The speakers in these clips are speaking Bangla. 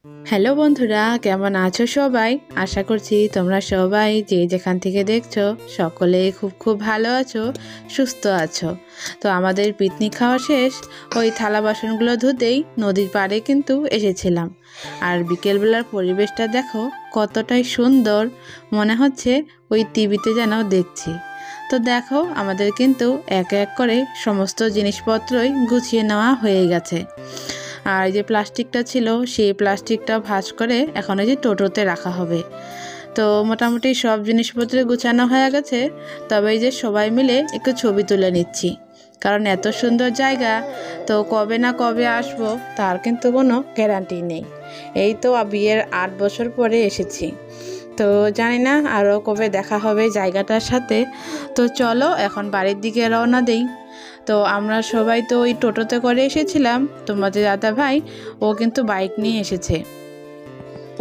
হ্যালো বন্ধুরা, কেমন আছো সবাই? আশা করছি তোমরা সবাই যে যেখান থেকে দেখছো সকলেই খুব খুব ভালো আছো, সুস্থ আছো। তো আমাদের পিকনিক খাওয়া শেষ, ওই থালা বাসনগুলো ধুতেই নদীর পাড়ে কিন্তু এসেছিলাম। আর বিকেলবেলার পরিবেশটা দেখো কতটাই সুন্দর, মনে হচ্ছে ওই টিভিতে যেন দেখছি। তো দেখো আমাদের কিন্তু এক এক করে সমস্ত জিনিসপত্রই গুছিয়ে নেওয়া হয়ে গেছে। আর যে প্লাস্টিকটা ছিল সেই প্লাস্টিকটা ভাঁজ করে এখন এই যে টোটোতে রাখা হবে। তো মোটামুটি সব জিনিসপত্র গুছানো হয়ে গেছে, তবে এই যে সবাই মিলে একটু ছবি তুলে নিচ্ছি, কারণ এত সুন্দর জায়গা, তো কবে না কবে আসবো তার কিন্তু কোনো গ্যারান্টি নেই। এই তো বিয়ের 8 বছর পরে এসেছি, তো জানি না আরও কবে দেখা হবে জায়গাটার সাথে। তো চলো এখন বাড়ির দিকে রওনা দেই। তো আমরা সবাই তো ওই টোটোতে করে এসেছিলাম, তোমাদের দাদা ভাই ও কিন্তু বাইক নিয়ে এসেছে,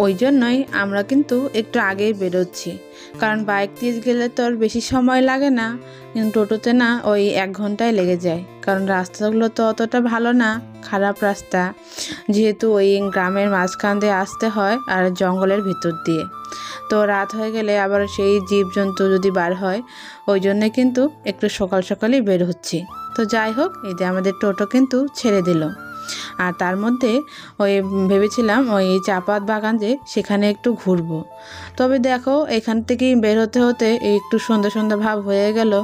ওই জন্যই আমরা কিন্তু একটু আগেই বেরোচ্ছি, কারণ বাইক দিয়ে গেলে তো আর বেশি সময় লাগে না, কিন্তু টোটোতে না ওই 1 ঘন্টায় লেগে যায়, কারণ রাস্তাগুলো তো অতটা ভালো না, খারাপ রাস্তা, যেহেতু ওই গ্রামের মাঝখান দিয়ে আসতে হয় আর জঙ্গলের ভিতর দিয়ে। তো রাত হয়ে গেলে আবার সেই জীবজন্তু যদি বার হয়, ওই জন্যে কিন্তু একটু সকাল সকালই বের হচ্ছি। তো যাই হোক, এই যে আমাদের টোটো কিন্তু ছেড়ে দিল। আর তার মধ্যে ওই ভেবেছিলাম ওই চাপাত বাগান যে সেখানে একটু ঘুরবো, তবে দেখো এখান থেকেই বের হতে হতে একটু সন্ধ্যা সন্ধ্যা ভাব হয়ে গেল।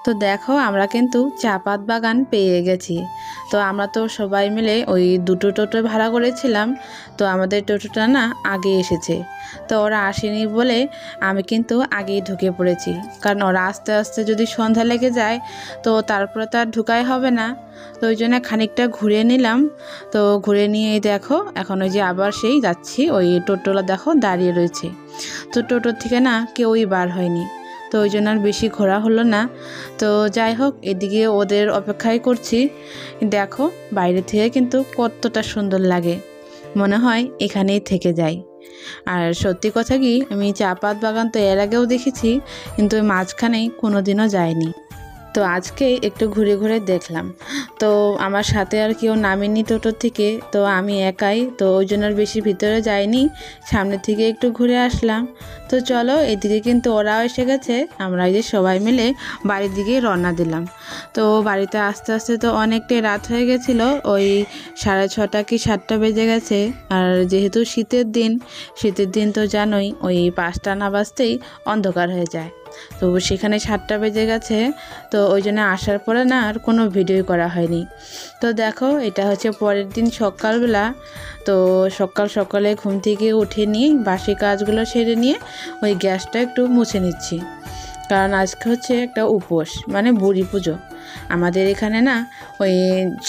তো দেখো আমরা কিন্তু চাপাত বাগান পেয়ে গেছি। তো আমরা তো সবাই মিলে ওই দুটো টোটো ভাড়া করেছিলাম, তো আমাদের টোটোটা না আগে এসেছে, তো ওরা আসেনি বলে আমি কিন্তু আগেই ঢুকে পড়েছি, কারণ ওরা আস্তে আস্তে যদি সন্ধ্যা লেগে যায় তো তারপরে তো আর ঢুকাই হবে না। তো ওই জন্য খানিকটা ঘুরে নিলাম। তো ঘুরে নিয়ে দেখো এখন ওই যে আবার সেই যাচ্ছি, ওই টোটোলা দেখো দাঁড়িয়ে রয়েছে, তো টোটোর থেকে না কেউই বার হয়নি, তো ওই জন্য আর বেশি ঘোরা হলো না। তো যাই হোক, এদিকে ওদের অপেক্ষাই করছি। দেখো বাইরে থেকে কিন্তু কতটা সুন্দর লাগে, মনে হয় এখানেই থেকে যাই। আর সত্যি কথা কি, আমি চাপাত বাগান তো এর আগেও দেখেছি, কিন্তু ওই মাঝখানেই কোনো দিনও যাইনি। তো আজকে একটু ঘুরে ঘুরে দেখলাম, তো আমার সাথে আর কেউ নামেনি টোটোর থেকে, তো আমি একাই, তো ওই জন্য আর বেশি ভিতরে যাইনি, সামনে থেকে একটু ঘুরে আসলাম। তো চলো এদিকে কিন্তু ওরাও এসে গেছে, আমরা এই যে সবাই মিলে বাড়ির দিকে রওনা দিলাম। তো বাড়িতে আস্তে আস্তে তো অনেকটাই রাত হয়ে গেছিলো, ওই 6:30 কি 7টা বেজে গেছে। আর যেহেতু শীতের দিন তো জানোই ওই 5টা না বাজতেই অন্ধকার হয়ে যায়, তো সেখানে 7টা বেজে গেছে, তো ওই জন্য আসার পরে না আর কোনো ভিডিও করা হয়নি। তো দেখো এটা হচ্ছে পরের দিন সকালবেলা। তো সকালে ঘুম থেকে উঠে নিয়ে বাসি কাজগুলো সেরে নিয়ে ওই গ্যাসটা একটু মুছে নিচ্ছি, কারণ আজকে হচ্ছে একটা উপোস, মানে বুড়ি পুজো। আমাদের এখানে না ওই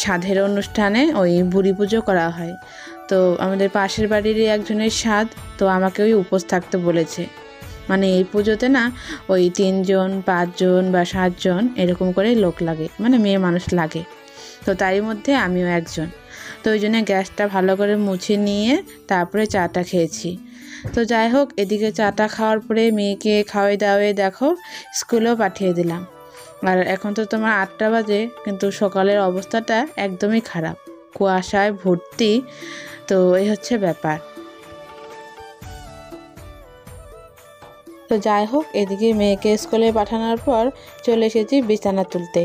সাধের অনুষ্ঠানে ওই বুড়ি পুজো করা হয়। তো আমাদের পাশের বাড়িরই একজনের সাধ, তো আমাকে ওই উপোস থাকতে বলেছে, মানে এই পুজোতে না ওই 3 জন 5 জন বা 7 জন এরকম করে লোক লাগে, মানে মেয়ে মানুষ লাগে, তো তারই মধ্যে আমিও একজন। তো ওই জন্য গ্যাসটা ভালো করে মুছে নিয়ে তারপরে চাটা খেয়েছি। তো যাই হোক, এদিকে চাটা খাওয়ার পরে মেয়েকে খাওয়াই দাওয়াই দেখো স্কুলেও পাঠিয়ে দিলাম। আর এখন তো তোমার 8টা বাজে, কিন্তু সকালের অবস্থাটা একদমই খারাপ, কুয়াশায় ভর্তি। তো এই হচ্ছে ব্যাপার। তো যাই হোক, এদিকে মেয়েকে স্কুলে পাঠানোর পর চলে এসেছি বিছানা তুলতে।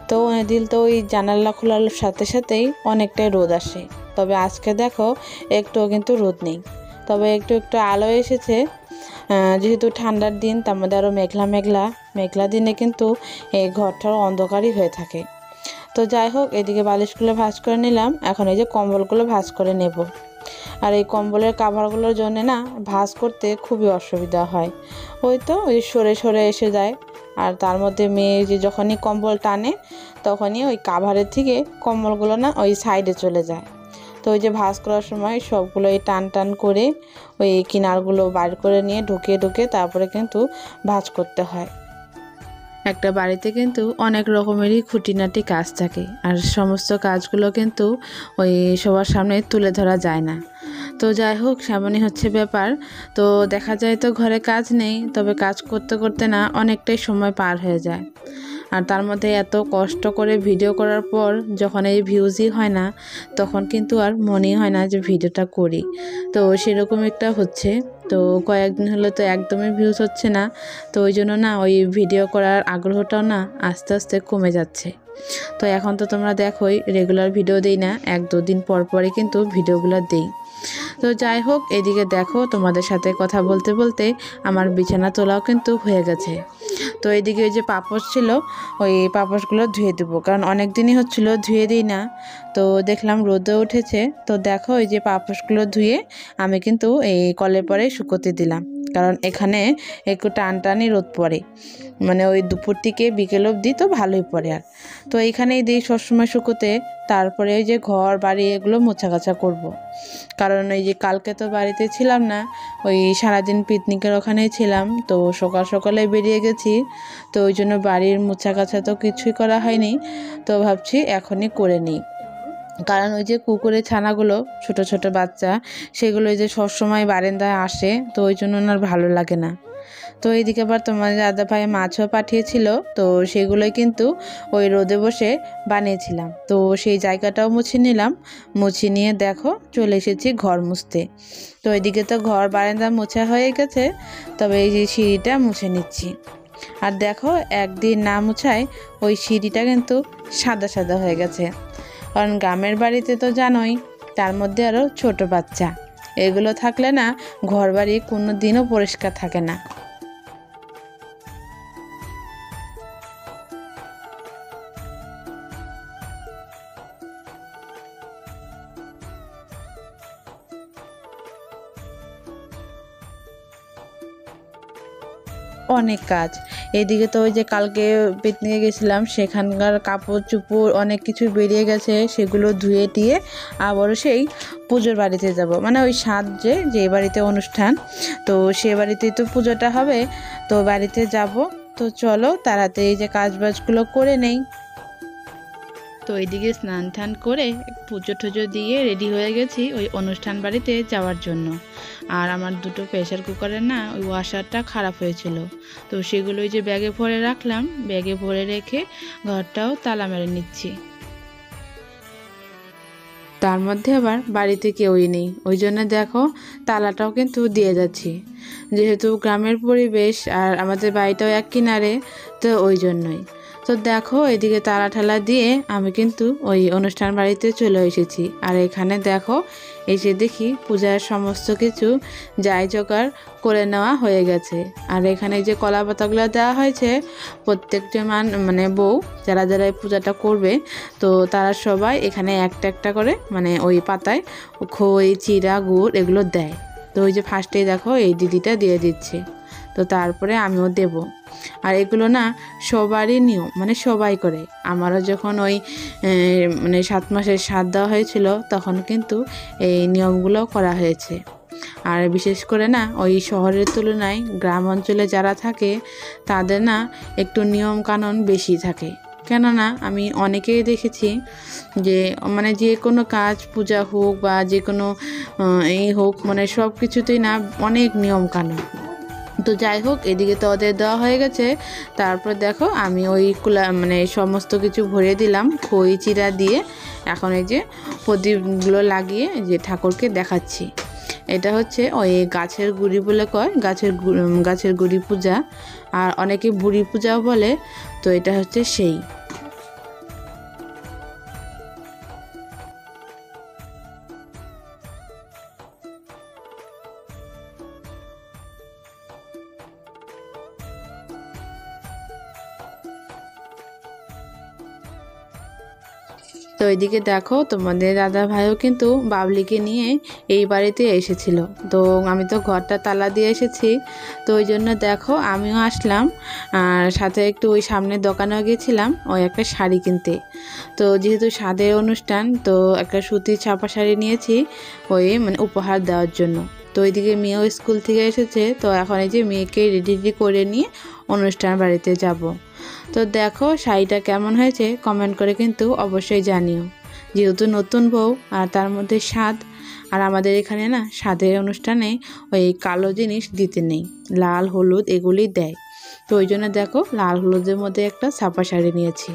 তো দিল তো ওই জানালা খোলার সাথে সাথেই অনেকটাই রোদ আসে, তবে আজকে দেখো একটুও কিন্তু রোদ নেই, তবে একটু একটু আলো এসেছে। যেহেতু ঠান্ডার দিন, তার মধ্যে আরও মেঘলা দিনে কিন্তু এই ঘরটাও অন্ধকারই হয়ে থাকে। তো যাই হোক, এদিকে বালিশগুলো ভাঁজ করে নিলাম, এখন এই যে কম্বলগুলো ভাঁজ করে নেব। আর এই কম্বলের কাভারগুলোর জন্য না ভাঁজ করতে খুবই অসুবিধা হয়, ওই সরে সরে এসে যায়। আর তার মধ্যে মেয়ে যে যখনই কম্বল টানে তখনই ওই কাভারের থেকে কম্বলগুলো না ওই সাইডে চলে যায়। তো ওই যে ভাঁজ করার সময় সবগুলো এই টান টান করে ওই কিনারগুলো বার করে নিয়ে ঢুকে তারপরে কিন্তু ভাঁজ করতে হয়। একটা বাড়িতে কিন্তু অনেক রকমেরই খুঁটিনাটি কাজ থাকে, আর সমস্ত কাজগুলো কিন্তু ওই সবার সামনে তুলে ধরা যায় না। তো যাই হোক, সেমনই হচ্ছে ব্যাপার। তো দেখা যায় তো ঘরে কাজ নেই, তবে কাজ করতে করতে না অনেকটাই সময় পার হয়ে যায়। আর তার মধ্যে এত কষ্ট করে ভিডিও করার পর যখন এই ভিউজই হয় না, তখন কিন্তু আর মনেই হয় না যে ভিডিওটা করি। তো সেরকম একটা হচ্ছে। তো কয়েকদিন হলো তো একদমই ভিউজ হচ্ছে না। তো ওই জন্য না ওই ভিডিও করার আগ্রহটাও না আস্তে আস্তে কমে যাচ্ছে। তো এখন তো তোমরা দেখোই রেগুলার ভিডিও দিই না, 1-2 দিন পর পরই কিন্তু ভিডিওগুলো দিই। তো যাই হোক, এদিকে দেখো তোমাদের সাথে কথা বলতে বলতে আমার বিছানা তোলাও কিন্তু হয়ে গেছে। তো এদিকে ওই যে পাপোশ ছিল, ওই পাপোশগুলো ধুয়ে দেবো, কারণ অনেক দিনই হচ্ছিলো ধুয়ে দিই না। তো দেখলাম রোদে উঠেছে, তো দেখো এই যে পাপোশগুলো ধুয়ে আমি কিন্তু এই কলের পরে শুকোতে দিলাম, কারণ এখানে একটু টানটানি রোদ পড়ে, মানে ওই দুপুর থেকে বিকেল অবধি তো ভালোই পড়ে। আর তো এইখানেই দিই সবসময় শুকোতে। তারপরে ওই যে ঘর বাড়ি এগুলো মোছাকাছা করব। কারণ ওই যে কালকে তো বাড়িতে ছিলাম না, ওই সারাদিন পিকনিকের ওখানেই ছিলাম, তো সকাল সকালে বেরিয়ে গেছি। তো ওই জন্য বাড়ির মোছাকাছা তো কিছুই করা হয়নি। তো ভাবছি এখনই করে নিই, কারণ ওই যে কুকুরের ছানাগুলো ছোট ছোট বাচ্চা, সেগুলো ওই যে সবসময় বারান্দায় আসে, তো ওই জন্য আর ভালো লাগে না। তো এইদিকে আবার তোমার দাদা ভাই মাছও পাঠিয়েছিল, তো সেগুলোই কিন্তু ওই রোদে বসে বানিয়েছিলাম। তো সেই জায়গাটাও মুছে নিলাম, মুছে নিয়ে দেখো চলে এসেছি ঘর মুছতে। তো এদিকে তো ঘর বারান্দা মোছা হয়ে গেছে, তবে এই যে সিঁড়িটা মুছে নিচ্ছি। আর দেখো একদিন না মুছায় ওই সিঁড়িটা কিন্তু সাদা সাদা হয়ে গেছে, কারণ গ্রামের বাড়িতে তো জানোই, তার মধ্যে আরও ছোট বাচ্চা, এগুলো থাকলে না ঘর বাড়ি কোনো দিনও পরিষ্কার থাকে না। অনেক কাজ। এদিকে তো ওই যে কালকে পিকনিকে গেছিলাম, সেখানকার কাপড় চোপড় অনেক কিছু বেরিয়ে গেছে, সেগুলো ধুয়ে দিয়ে আবারও সেই পুজোর বাড়িতে যাব, মানে ওই যে বাড়িতে অনুষ্ঠান, তো সে বাড়িতেই তো পুজোটা হবে, তো বাড়িতে যাব। তো চলো তাড়াতাড়ি এই যে কাজবাজগুলো করে নেই। তো এইদিকে স্নান টান করে পুজো টুজো দিয়ে রেডি হয়ে গেছি ওই অনুষ্ঠান বাড়িতে যাওয়ার জন্য। আর আমার দুটো প্রেশার কুকারের না ওই ওয়াশারটা খারাপ হয়েছিল, তো সেগুলো ওই যে ব্যাগে ভরে রাখলাম, ব্যাগে ভরে রেখে ঘরটাও তালা মেরে নিচ্ছি। তার মধ্যে আবার বাড়িতে কেউই নেই, ওই জন্য দেখো তালাটাও কিন্তু দিয়ে যাচ্ছি, যেহেতু গ্রামের পরিবেশ আর আমাদের বাড়িটাও এক কিনারে, তো ওই জন্যই। তো দেখো এদিকে তালা ঠালা দিয়ে আমি কিন্তু ওই অনুষ্ঠান বাড়িতে চলে এসেছি। আর এখানে দেখো এসে দেখি পূজার সমস্ত কিছু যাই জোগাড় করে নেওয়া হয়ে গেছে। আর এখানে যে কলা পাতাগুলো দেওয়া হয়েছে, প্রত্যেকটা মানে বউ যারা যারা এই পূজাটা করবে, তো তারা সবাই এখানে একটা একটা করে মানে ওই পাতায় খই চিড়া গুড় এগুলো দেয়। তো ওই যে ফার্স্টেই দেখো এই দিদিটা দিয়ে দিচ্ছে, তো তারপরে আমিও দেব। আর এগুলো না সবারই নিয়ম, মানে সবাই করে। আমারও যখন ওই মানে 7 মাসের সাধ দেওয়া হয়েছিল, তখন কিন্তু এই নিয়মগুলো করা হয়েছে। আর বিশেষ করে না ওই শহরের তুলনায় গ্রাম অঞ্চলে যারা থাকে, তাদের না একটু নিয়ম কানুন বেশি থাকে। কেননা আমি অনেকেই দেখেছি যে মানে যে কোনো কাজ, পূজা হোক বা যে কোনো এই হোক, মানে সব কিছুতেই না অনেক নিয়ম কানুন। তো যাই হোক, এদিকে তো ওদের দেওয়া হয়ে গেছে। তারপর দেখো আমি ওই মানে সমস্ত কিছু ভরে দিলাম খই চিড়া দিয়ে। এখন এই যে প্রদীপগুলো লাগিয়ে যে ঠাকুরকে দেখাচ্ছি। এটা হচ্ছে ওই গাছের গুড়ি বলে কয়, গাছের গুড়ি পূজা, আর অনেকে বুড়ি পূজাও বলে। তো এটা হচ্ছে সেই। তো এদিকে দেখো তোমাদের দাদা ভাইও কিন্তু বাবলিকে নিয়ে এই বাড়িতে এসেছিল। তো আমি তো ঘরটা তালা দিয়ে এসেছি, তো ওই জন্য দেখো আমিও আসলাম। আর সাথে একটু ওই সামনের দোকানেও গেছিলাম ওই একটা শাড়ি কিনতে। তো যেহেতু স্বাদের অনুষ্ঠান, তো একটা সুতির ছাপা শাড়ি নিয়েছি ওই মানে উপহার দেওয়ার জন্য। তো ওইদিকে মেয়েও স্কুল থেকে এসেছে, তো এখন এই যে মেয়েকে রেডি করে নিয়ে অনুষ্ঠান বাড়িতে যাব। তো দেখো শাড়িটা কেমন হয়েছে কমেন্ট করে কিন্তু অবশ্যই জানিও। যেহেতু নতুন বউ আর তার মধ্যে স্বাদ, আর আমাদের এখানে না স্বাদের অনুষ্ঠানে ওই কালো জিনিস দিতে নেই, লাল হলুদ এগুলি দেয়। তো ওই জন্য দেখো লাল হলুদের মধ্যে একটা ছাপা শাড়ি নিয়েছি।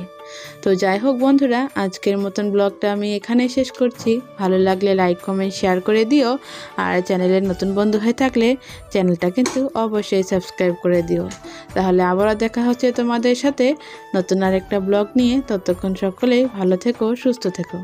তো যাই হোক বন্ধুরা, আজকের মতন ব্লগটা আমি এখানে শেষ করছি। ভালো লাগলে লাইক কমেন্ট শেয়ার করে দিও, আর চ্যানেলের নতুন বন্ধু হয়ে থাকলে চ্যানেলটা কিন্তু অবশ্যই সাবস্ক্রাইব করে দিও। তাহলে আবারও দেখা হচ্ছে তোমাদের সাথে নতুন আরেকটা ব্লগ নিয়ে। ততক্ষণ সকলেই ভালো থেকো, সুস্থ থেকো।